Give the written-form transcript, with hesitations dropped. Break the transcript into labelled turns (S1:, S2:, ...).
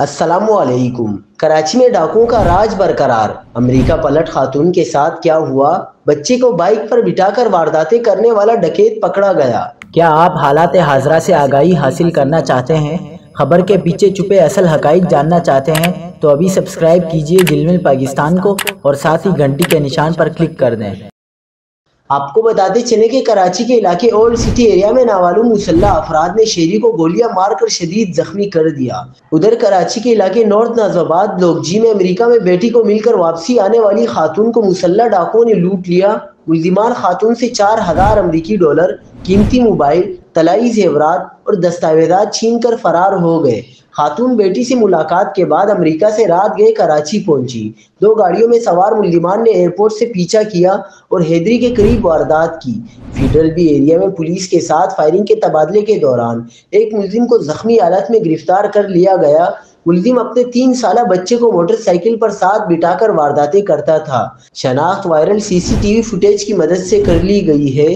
S1: السلام علیکم۔ کراچی میں ڈاکوؤں کا راج برقرار، امریکہ پلٹ خاتون کے ساتھ کیا ہوا؟ بچے کو بائیک پر بٹھا کر وارداتیں کرنے والا ڈکیت پکڑا گیا۔
S2: کیا آپ حالات حاضرہ سے آگاہی حاصل کرنا چاہتے ہیں؟ خبر کے پیچھے چھپے اصل حقائق جاننا چاہتے ہیں تو ابھی سبسکرائب کیجئے دل مل پاکستان کو اور ساتھ ہی گھنٹی کے نشان پر کلک کر دیں۔
S1: آپ کو بتاتے چلیں کہ کراچی کے علاقے اولڈ سٹی ایریا میں نامعلوم مسلح افراد نے شہری کو گولیاں مار کر شدید زخمی کر دیا۔ ادھر کراچی کے علاقے نارتھ نازم آباد لوگجی میں امریکہ میں بیٹی کو مل کر واپسی آنے والی خاتون کو مسلح ڈاکوؤں نے لوٹ لیا۔ ملزمان خاتون سے 4000 امریکی ڈالر، قیمتی موبائل، طلائی زیورات اور دستاویزات چھین کر فرار ہو گئے۔ خاتون بیٹی سے ملاقات کے بعد امریکہ سے رات گئے کراچی پہنچی۔ 2 گاڑیوں میں سوار ملزمان نے ایئرپورٹ سے پیچھا کیا اور حیدری کے قریب واردات کی۔ فیڈرل بی ایریا میں پولیس کے ساتھ فائرنگ کے تبادلے کے دوران ایک ملزم کو زخمی حالت میں گرفتار کر لیا گیا۔ ملزم اپنے 3 سالہ بچے کو موٹر سائیکل پر ساتھ بٹھا کر وارداتیں کرتا تھا۔ شناخت وائرل CCTV فوٹیج کی مدد سے کر لی گئی ہے۔